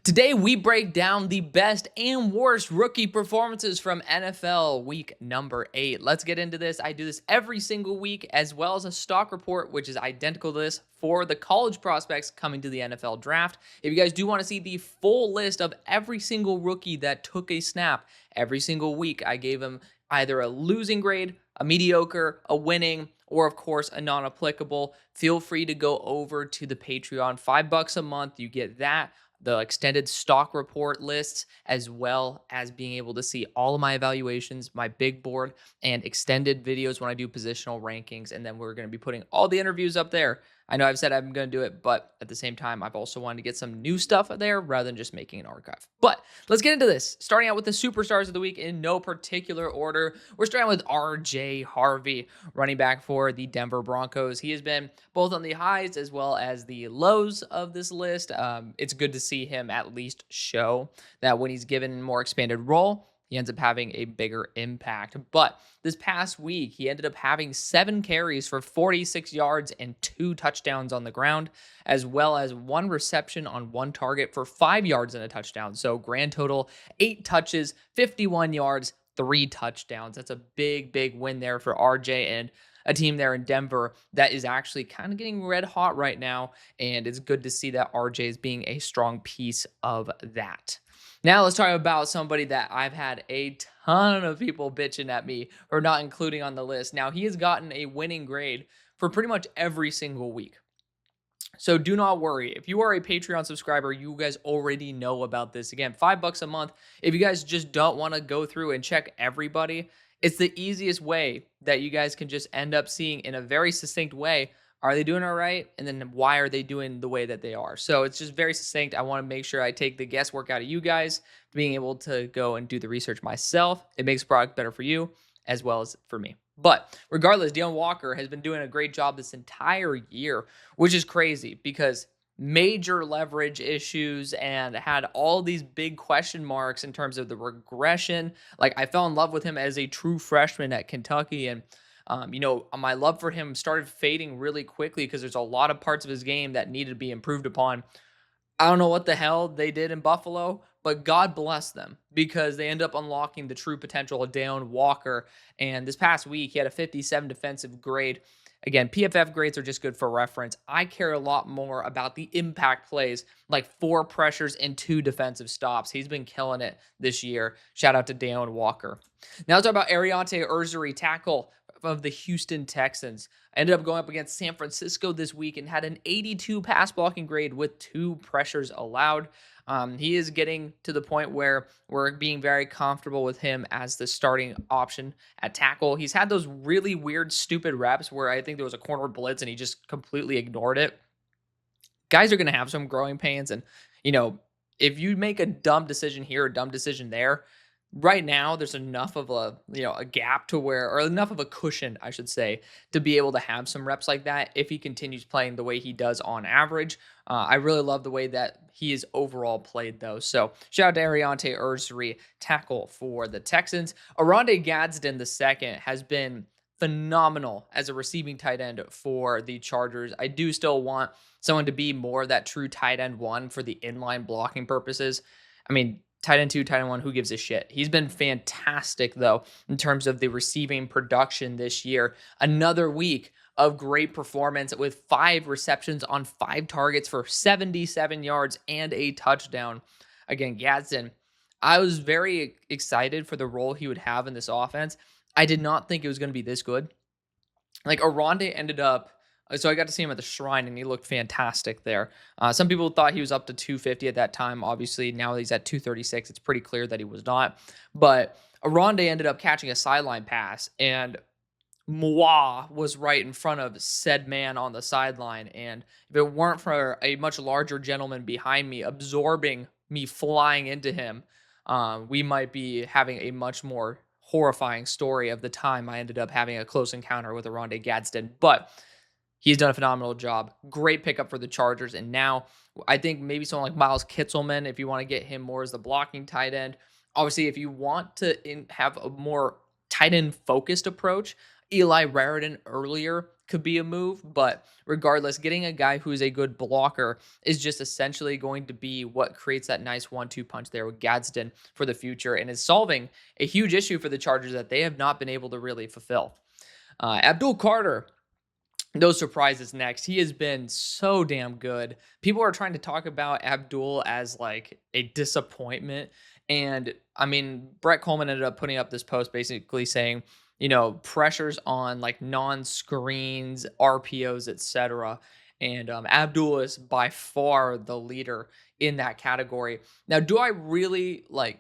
Today, we break down the best and worst rookie performances from NFL week number 8. Let's get into this. I do this every single week, as well as a stock report, which is identical to this for the college prospects coming to the NFL draft. If you guys do want to see the full list of every single rookie that took a snap every single week, I gave him either a losing grade, a mediocre, a winning, or of course a non-applicable. Feel free to go over to the Patreon. $5 a month, you get that, the extended stock report lists, as well as being able to see all of my evaluations, my big board, and extended videos when I do positional rankings. And then we're going to be putting all the interviews up there. I know I've said I'm going to do it, but at the same time, I've also wanted to get some new stuff up there rather than just making an archive. But let's get into this. Starting out with the superstars of the week in no particular order. We're starting with RJ Harvey, running back for the Denver Broncos. He has been both on the highs as well as the lows of this list. It's good to see him at least show that when he's given a more expanded role, he ends up having a bigger impact. But this past week, he ended up having 7 carries for 46 yards and 2 touchdowns on the ground, as well as 1 reception on 1 target for 5 yards and a touchdown. So grand total, 8 touches, 51 yards, 3 touchdowns. That's a big, big win there for RJ and a team there in Denver that is actually kind of getting red hot right now. And it's good to see that RJ is being a strong piece of that. Now let's talk about somebody that I've had a ton of people bitching at me for not including on the list. Now he has gotten a winning grade for pretty much every single week. So do not worry. If you are a Patreon subscriber, you guys already know about this. Again, $5 a month. If you guys just don't want to go through and check everybody, it's the easiest way that you guys can just end up seeing in a very succinct way. Are they doing all right? And then why are they doing the way that they are? So it's just very succinct. I want to make sure I take the guesswork out of you guys, being able to go and do the research myself. It makes the product better for you as well as for me. But regardless, Deon Walker has been doing a great job this entire year, which is crazy because major leverage issues and had all these big question marks in terms of the regression. Like, I fell in love with him as a true freshman at Kentucky, and my love for him started fading really quickly because there's a lot of parts of his game that needed to be improved upon. I don't know what the hell they did in Buffalo, but God bless them because they end up unlocking the true potential of Deon Walker. And this past week, he had a 57 defensive grade. Again, PFF grades are just good for reference. I care a lot more about the impact plays, like 4 pressures and 2 defensive stops. He's been killing it this year. Shout out to Deon Walker. Now let's talk about Ariante Urzuri, tackle of the Houston Texans. I ended up going up against San Francisco this week and had an 82 pass blocking grade with 2 pressures allowed. He is getting to the point where we're being very comfortable with him as the starting option at tackle. He's had those really weird, stupid reps where I think there was a corner blitz and he just completely ignored it. Guys are going to have some growing pains. And, if you make a dumb decision here, a dumb decision there, right now there's enough of a gap to where, or enough of a cushion, I should say, to be able to have some reps like that if he continues playing the way he does on average. I really love the way that he is overall played, though. So shout out to Ariante Urzuri, tackle for the Texans. Oronde Gadsden II has been phenomenal as a receiving tight end for the Chargers. I do still want someone to be more of that true tight end 1 for the inline blocking purposes. I mean, tight end 2, tight end 1, who gives a shit? He's been fantastic, though, in terms of the receiving production this year. Another week of great performance with 5 receptions on 5 targets for 77 yards and a touchdown. Again, Gadsden, I was very excited for the role he would have in this offense. I did not think it was going to be this good. Like, Oronde ended up, so I got to see him at the Shrine, and he looked fantastic there. Some people thought he was up to 250 at that time. Obviously, now he's at 236. It's pretty clear that he was not. But Oronde ended up catching a sideline pass, and Moi was right in front of said man on the sideline. And if it weren't for a much larger gentleman behind me absorbing me flying into him, we might be having a much more horrifying story of the time I ended up having a close encounter with Oronde Gadsden. But he's done a phenomenal job. Great pickup for the Chargers. And now I think maybe someone like Miles Kitzelman, if you want to get him more as the blocking tight end. Obviously, if you want to have a more tight end focused approach, Eli Raritan earlier could be a move, but regardless, getting a guy who is a good blocker is just essentially going to be what creates that nice 1-2 punch there with Gadsden for the future and is solving a huge issue for the Chargers that they have not been able to really fulfill. Abdul Carter, no surprises next. He has been so damn good. People are trying to talk about Abdul as like a disappointment. And I mean, Brett Coleman ended up putting up this post basically saying, pressures on like non-screens, RPOs, etc. And Abdul is by far the leader in that category. Now, do I really like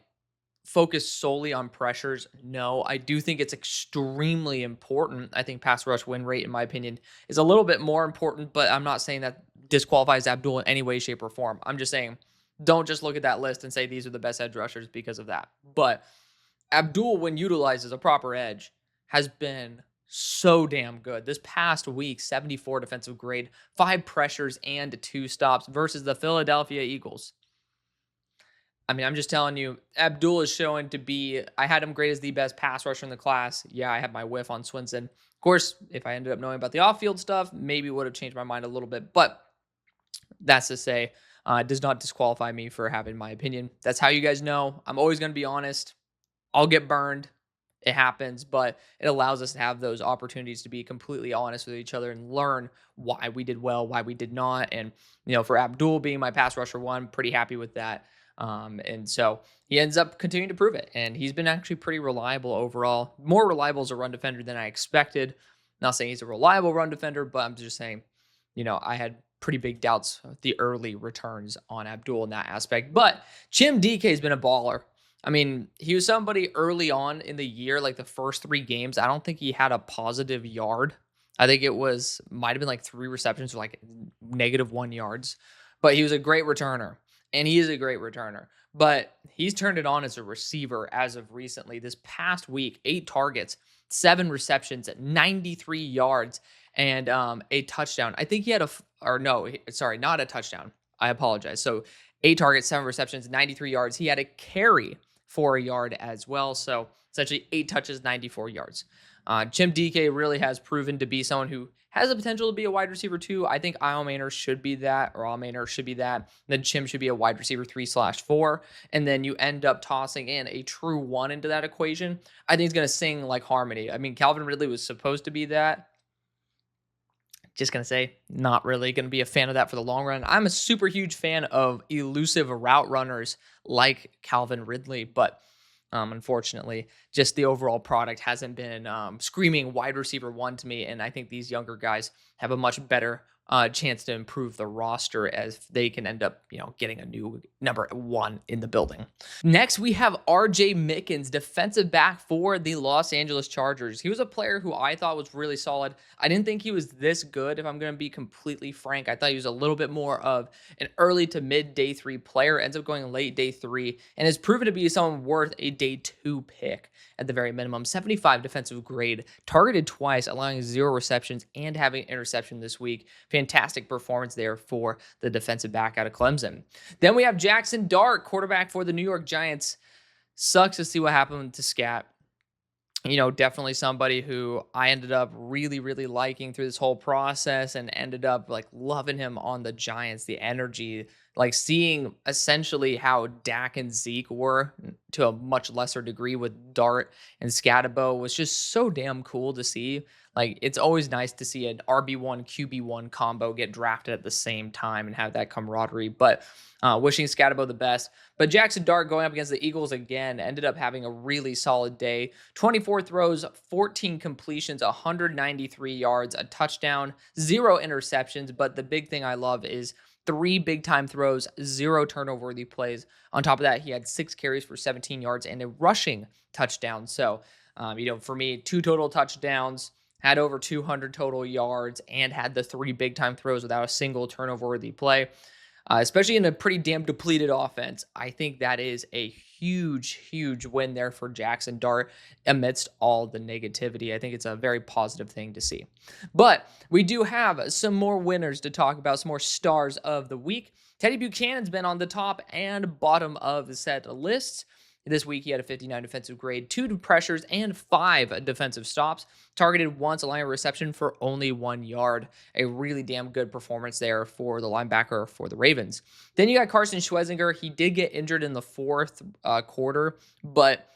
focus solely on pressures? No, I do think it's extremely important. I think pass rush win rate, in my opinion, is a little bit more important, but I'm not saying that disqualifies Abdul in any way, shape, or form. I'm just saying don't just look at that list and say these are the best edge rushers because of that. But Abdul, when utilized as a proper edge, has been so damn good. This past week, 74 defensive grade, 5 pressures and 2 stops versus the Philadelphia Eagles. I mean, I'm just telling you, Abdul is showing to be, I had him great as the best pass rusher in the class. Yeah, I had my whiff on Swinson. Of course, if I ended up knowing about the off-field stuff, maybe would have changed my mind a little bit. But that's to say, it does not disqualify me for having my opinion. That's how you guys know. I'm always going to be honest. I'll get burned. It happens, but it allows us to have those opportunities to be completely honest with each other and learn why we did well, why we did not. And, for Abdul being my pass rusher one, pretty happy with that. And so he ends up continuing to prove it. And he's been actually pretty reliable overall. More reliable as a run defender than I expected. Not saying he's a reliable run defender, but I'm just saying, I had pretty big doubts of the early returns on Abdul in that aspect. But Chim DK has been a baller. I mean, he was somebody early on in the year, like the first 3 games. I don't think he had a positive yard. I think it might have been like 3 receptions for like -1 yards. But he was a great returner. And he is a great returner. But he's turned it on as a receiver as of recently. This past week, 8 targets, 7 receptions at 93 yards, and a touchdown. I think he had not a touchdown. I apologize. So 8 targets, 7 receptions, 93 yards. He had a carry for a yard as well. So essentially 8 touches, 94 yards. Chim DK really has proven to be someone who has the potential to be a wide receiver 2. I think Almainer should be that, or Almainer should be that. Then Chim should be a wide receiver 3/4. And then you end up tossing in a true 1 into that equation. I think he's going to sing like harmony. I mean, Calvin Ridley was supposed to be that. Just going to say, not really going to be a fan of that for the long run. I'm a super huge fan of elusive route runners like Calvin Ridley, but unfortunately, just the overall product hasn't been screaming wide receiver 1 to me. And I think these younger guys have a much better chance to improve the roster as they can end up, getting a new number 1 in the building. Next, we have RJ Mickens, defensive back for the Los Angeles Chargers. He was a player who I thought was really solid. I didn't think he was this good, if I'm going to be completely frank. I thought he was a little bit more of an early to mid day 3 player, ends up going late day 3, and has proven to be someone worth a day 2 pick at the very minimum. 75 defensive grade, targeted twice, allowing 0 receptions and having an interception this week. Fantastic performance there for the defensive back out of Clemson. Then we have Jackson Dart, quarterback for the New York Giants. Sucks to see what happened to Scat. Definitely somebody who I ended up really, really liking through this whole process and ended up like loving him on the Giants, the energy, like seeing essentially how Dak and Zeke were to a much lesser degree with Dart and Scatabo was just so damn cool to see. Like, it's always nice to see an RB1, QB1 combo get drafted at the same time and have that camaraderie. But wishing Scatabo the best. But Jackson Dart going up against the Eagles again ended up having a really solid day. 24 throws, 14 completions, 193 yards, a touchdown, 0 interceptions. But the big thing I love is 3 big-time throws, 0 turnover-worthy plays. On top of that, he had 6 carries for 17 yards and a rushing touchdown. So, for me, 2 total touchdowns, had over 200 total yards, and had the 3 big-time throws without a single turnover-worthy play. Especially in a pretty damn depleted offense. I think that is a huge, huge win there for Jackson Dart amidst all the negativity. I think it's a very positive thing to see. But we do have some more winners to talk about, some more stars of the week. Teddy Buchanan's been on the top and bottom of the set lists. This week, he had a 59 defensive grade, 2 pressures, and 5 defensive stops. Targeted once, allowing a reception for only 1 yard. A really damn good performance there for the linebacker for the Ravens. Then you got Carson Schwezinger. He did get injured in the fourth quarter, but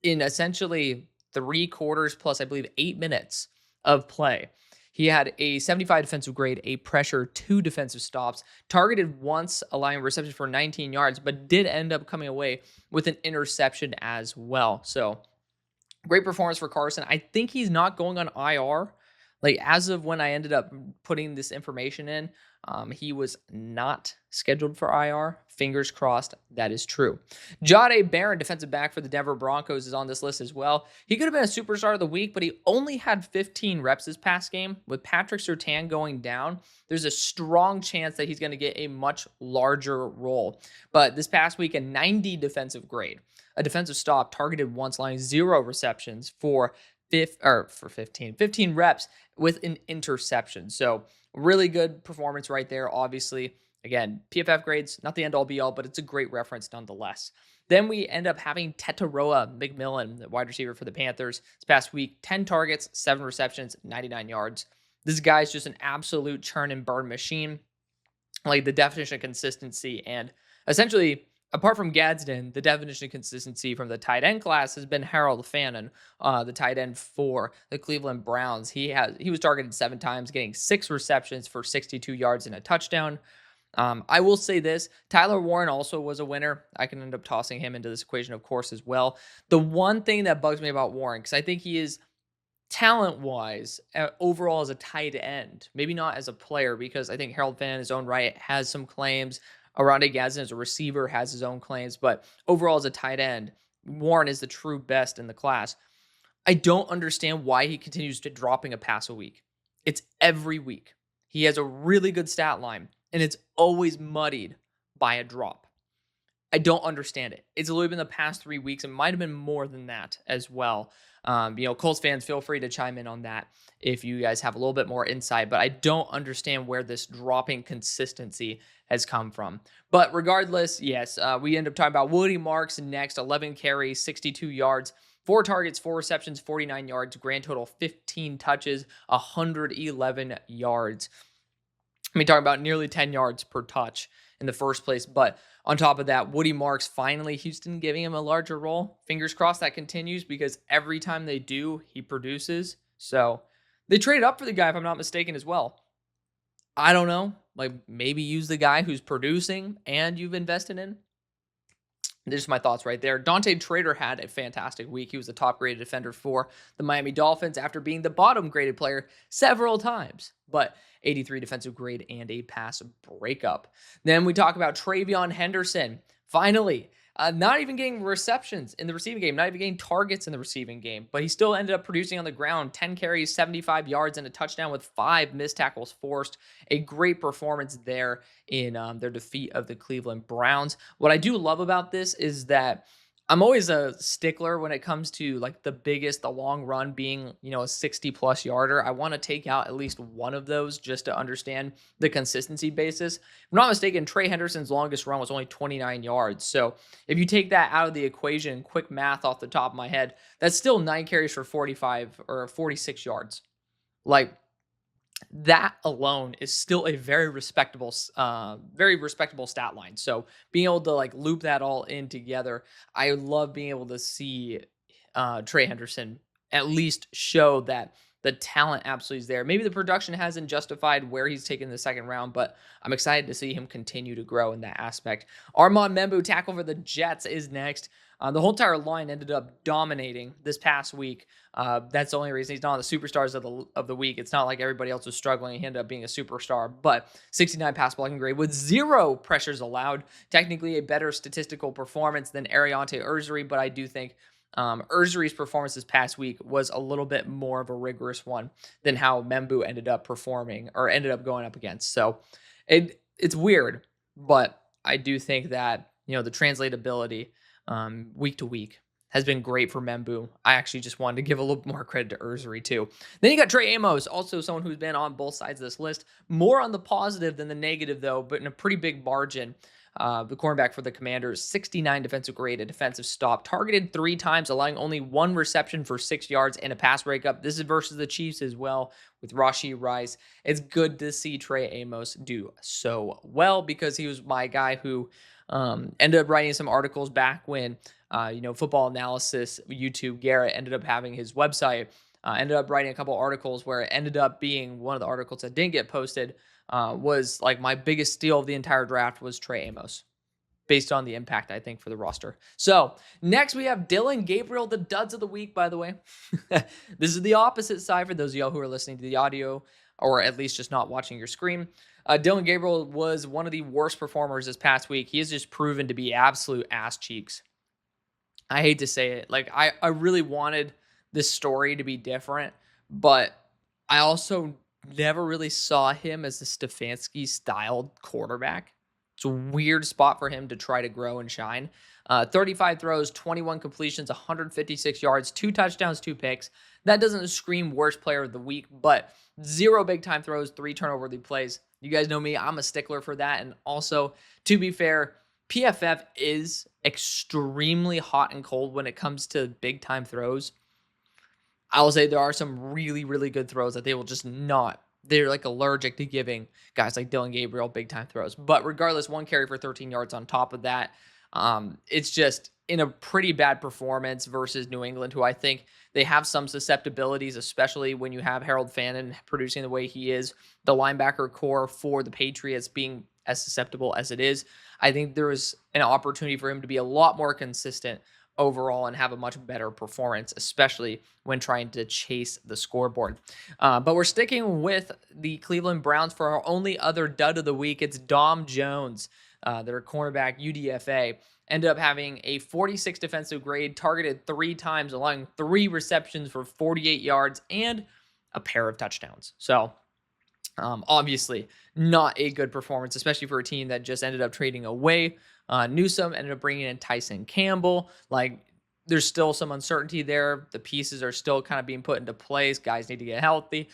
in essentially 3 quarters plus, I believe, 8 minutes of play, he had a 75 defensive grade, a pressure, 2 defensive stops, targeted once, allowing reception for 19 yards, but did end up coming away with an interception as well. So great performance for Carson. I think he's not going on IR. Like, as of when I ended up putting this information in, he was not scheduled for IR. Fingers crossed that is true. Jahdae Barron, defensive back for the Denver Broncos, is on this list as well. He could have been a superstar of the week, but he only had 15 reps this past game. With Patrick Surtain going down, there's a strong chance that he's going to get a much larger role. But this past week, a 90 defensive grade, a defensive stop, targeted once, line 0 receptions for 15 reps with an interception. So really good performance right there. Obviously, again, PFF grades, not the end all be all, but it's a great reference nonetheless. Then we end up having Tetaroa McMillan, the wide receiver for the Panthers. This past week, 10 targets, 7 receptions, 99 yards. This guy's just an absolute churn and burn machine. Like, the definition of consistency, and essentially, apart from Gadsden, the definition of consistency from the tight end class has been Harold Fannin, the tight end for the Cleveland Browns. He was targeted 7 times, getting 6 receptions for 62 yards and a touchdown. I will say this, Tyler Warren also was a winner. I can end up tossing him into this equation, of course, as well. The one thing that bugs me about Warren, because I think he is talent-wise, overall as a tight end, maybe not as a player, because I think Harold Fannin in his own right has some claims. Aronde Gadsden as a receiver has his own claims, but overall as a tight end, Warren is the true best in the class. I don't understand why he continues to dropping a pass a week. It's every week. He has a really good stat line, and it's always muddied by a drop. I don't understand it. It's literally been the past 3 weeks. It might have been more than that as well. Colts fans, feel free to chime in on that if you guys have a little bit more insight, but I don't understand where this dropping consistency has come from. But regardless, yes, we end up talking about Woody Marks next. 11 carries, 62 yards, 4 targets, 4 receptions, 49 yards, grand total 15 touches, 111 yards. I mean, talking about nearly 10 yards per touch in the first place. But on top of that, Woody Marks, finally, Houston giving him a larger role. Fingers crossed that continues, because every time they do, he produces. So they traded up for the guy, if I'm not mistaken, as well. I don't know. Like, maybe use the guy who's producing and you've invested in. There's my thoughts right there. Dante Trader had a fantastic week. He was the top graded defender for the Miami Dolphins after being the bottom graded player several times, but 83 defensive grade and a pass breakup. Then we talk about Travion Henderson. Finally, not even getting receptions in the receiving game, not even getting targets in the receiving game, but he still ended up producing on the ground. 10 carries, 75 yards, and a touchdown with 5 missed tackles forced. A great performance there in their defeat of the Cleveland Browns. What I do love about this is that I'm always a stickler when it comes to like the long run being, a 60+ yarder. I want to take out at least one of those just to understand the consistency basis. If I'm not mistaken, Trey Henderson's longest run was only 29 yards. So if you take that out of the equation, quick math off the top of my head, that's still 9 carries for 45 or 46 yards. Like, that alone is still a very respectable stat line. So being able to like loop that all in together, I love being able to see Trey Henderson at least show that the talent absolutely is there. Maybe the production hasn't justified where he's taken the second round, but I'm excited to see him continue to grow in that aspect. Armand Membu, tackle for the Jets, is next. The whole entire line ended up dominating this past week. That's the only reason he's not on the superstars of the week. It's not like everybody else was struggling. He ended up being a superstar, but 69 pass blocking grade with 0 pressures allowed. Technically a better statistical performance than Ariante Urzuri, but I do think Urzuri's performance this past week was a little bit more of a rigorous one than how Membu ended up performing or ended up going up against. So it's weird, but I do think that, the translatability week to week has been great for Membu. I actually just wanted to give a little more credit to Urzuri too. Then you got Trey Amos, also someone who's been on both sides of this list. More on the positive than the negative though, but in a pretty big margin. The cornerback for the Commanders, 69 defensive grade, a defensive stop, targeted 3 times, allowing only 1 reception for 6 yards and a pass breakup. This is versus the Chiefs as well with Rashee Rice. It's good to see Trey Amos do so well because he was my guy who ended up writing some articles back when, Football Analysis YouTube Garrett ended up having his website. Ended up writing a couple articles where it ended up being one of the articles that didn't get posted was like my biggest steal of the entire draft was Trey Amos based on the impact, I think, for the roster. So next we have Dillon Gabriel, the duds of the week, by the way. This is the opposite side for those of y'all who are listening to the audio or at least just not watching your screen. Dillon Gabriel was one of the worst performers this past week. He has just proven to be absolute ass cheeks. I hate to say it. Like, I really wanted this story to be different, but I also never really saw him as a Stefanski-styled quarterback. It's a weird spot for him to try to grow and shine. 35 throws, 21 completions, 156 yards, 2 touchdowns, 2 picks. That doesn't scream worst player of the week, but 0 big-time throws, 3 turnover-worthy plays. You guys know me. I'm a stickler for that. And also, to be fair, PFF is extremely hot and cold when it comes to big-time throws. I will say there are some really, really good throws that they will just not. They're like allergic to giving guys like Dillon Gabriel big time throws. But regardless, 1 carry for 13 yards on top of that. It's just in a pretty bad performance versus New England, who I think they have some susceptibilities, especially when you have Harold Fannin producing the way he is. The linebacker core for the Patriots being as susceptible as it is. I think there is an opportunity for him to be a lot more consistent overall and have a much better performance, especially when trying to chase the scoreboard. But we're sticking with the Cleveland Browns for our only other dud of the week. It's Dom Jones, their cornerback, UDFA. Ended up having a 46 defensive grade, targeted 3 times, allowing 3 receptions for 48 yards and a pair of touchdowns. So obviously not a good performance, especially for a team that just ended up trading away Newsome, ended up bringing in Tyson Campbell. Like, there's still some uncertainty there. The pieces are still kind of being put into place. Guys need to get healthy.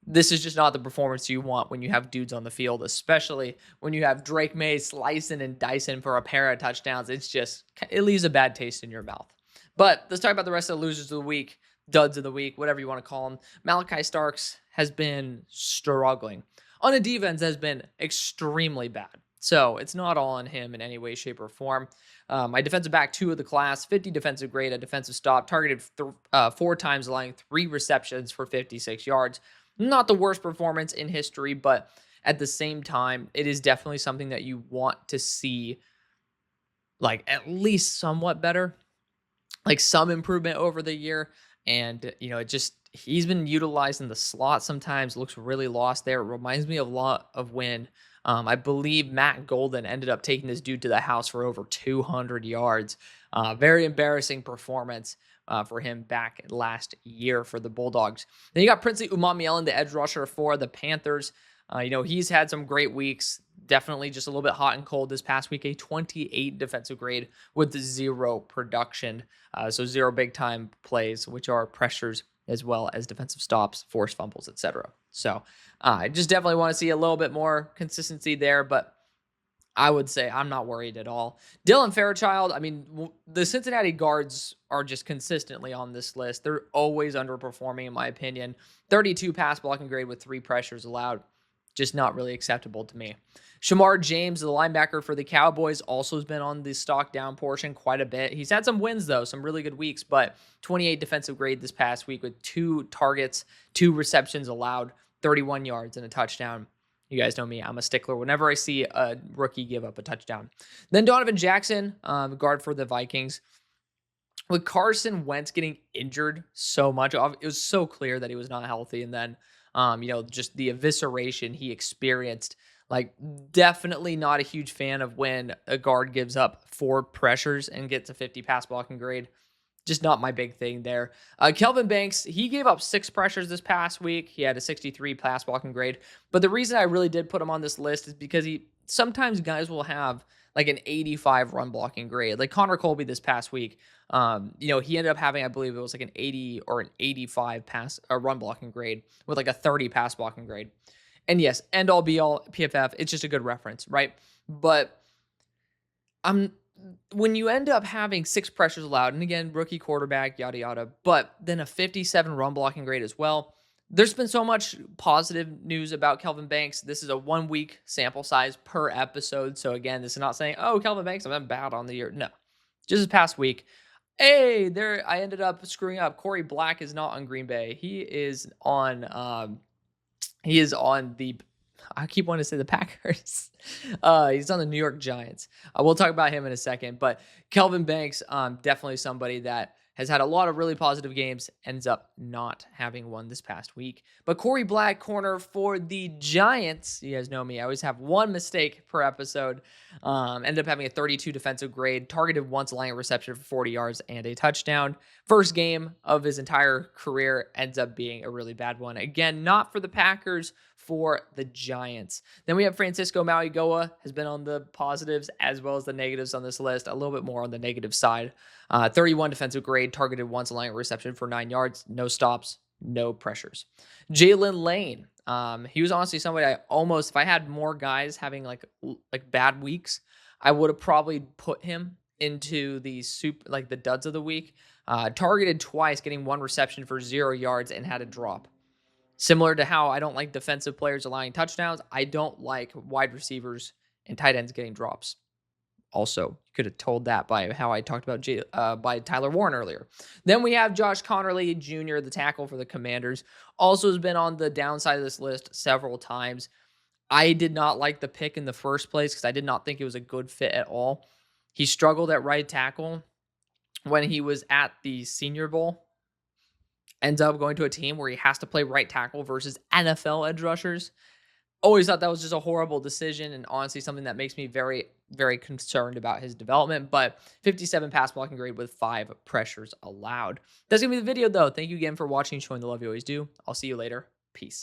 This is just not the performance you want when you have dudes on the field, especially when you have Drake May slicing and dicing for a pair of touchdowns. It leaves a bad taste in your mouth. But let's talk about the rest of the losers of the week, duds of the week, whatever you want to call them. Malachi Starks has been struggling. On a defense has been extremely bad. So it's not all on him in any way, shape, or form. My defensive back 2 of the class, 50 defensive grade, a defensive stop, targeted 4 times, allowing 3 receptions for 56 yards. Not the worst performance in history, but at the same time, it is definitely something that you want to see, like, at least somewhat better, like some improvement over the year. And, he's been utilized in the slot sometimes, looks really lost there. It reminds me a lot of when I believe Matt Golden ended up taking this dude to the house for over 200 yards. Very embarrassing performance for him back last year for the Bulldogs. Then you got Princely Umamielen, the edge rusher for the Panthers. He's had some great weeks. Definitely just a little bit hot and cold this past week. A 28 defensive grade with 0 production. So 0 big time plays, which are pressures as well as defensive stops, forced fumbles, etc. So I just definitely want to see a little bit more consistency there, but I would say I'm not worried at all. Dylan Fairchild, the Cincinnati guards are just consistently on this list. They're always underperforming, in my opinion. 32 pass blocking grade with 3 pressures allowed. Just not really acceptable to me. Shamar James, the linebacker for the Cowboys, also has been on the stock down portion quite a bit. He's had some wins, though, some really good weeks, but 28 defensive grade this past week with 2 targets, 2 receptions allowed, 31 yards and a touchdown. You guys know me. I'm a stickler whenever I see a rookie give up a touchdown. Then Donovan Jackson, guard for the Vikings. With Carson Wentz getting injured so much, it was so clear that he was not healthy. And then, just the evisceration he experienced. Like, definitely not a huge fan of when a guard gives up 4 pressures and gets a 50 pass blocking grade. Just not my big thing there. Kelvin Banks, he gave up 6 pressures this past week. He had a 63 pass blocking grade. But the reason I really did put him on this list is because sometimes guys will have like an 85 run blocking grade. Like Connor Colby this past week, he ended up having, I believe it was like an 80 or an 85 run blocking grade with like a 30 pass blocking grade. And yes, end all be all PFF, it's just a good reference, right? But Um, when you end up having 6 pressures allowed, and again, rookie quarterback, yada, yada, but then a 57 run blocking grade as well. There's been so much positive news about Kelvin Banks. This is a 1-week sample size per episode. So again, this is not saying, oh, Kelvin Banks, I'm bad on the year. No, just this past week. Hey, there I ended up screwing up. Corey Black is not on Green Bay. He is on the I keep wanting to say the Packers. He's on the New York Giants. We'll talk about him in a second, but Kelvin Banks, definitely somebody that has had a lot of really positive games, ends up not having one this past week. But Corey Black, corner for the Giants. You guys know me. I always have one mistake per episode. Ended up having a 32 defensive grade, targeted once, allowing a reception for 40 yards and a touchdown. First game of his entire career ends up being a really bad one. Again, not for the Packers, for the Giants. Then we have Francisco Mauigoa, has been on the positives as well as the negatives on this list. A little bit more on the negative side. 31 defensive grade, targeted once, allowing a reception for 9 yards, no stops, no pressures. Jalen Lane. He was honestly somebody I almost, if I had more guys having like bad weeks, I would have probably put him into the the duds of the week. Targeted twice, getting 1 reception for 0 yards and had a drop. Similar to how I don't like defensive players allowing touchdowns, I don't like wide receivers and tight ends getting drops. Also, you could have told that by how I talked about by Tyler Warren earlier. Then we have Josh Connerly Jr., the tackle for the Commanders. Also has been on the downside of this list several times. I did not like the pick in the first place because I did not think it was a good fit at all. He struggled at right tackle when he was at the Senior Bowl. Ends up going to a team where he has to play right tackle versus NFL edge rushers. Always thought that was just a horrible decision, and honestly something that makes me very, very concerned about his development. But 57 pass blocking grade with 5 pressures allowed. That's going to be the video, though. Thank you again for watching, showing the love you always do. I'll see you later. Peace.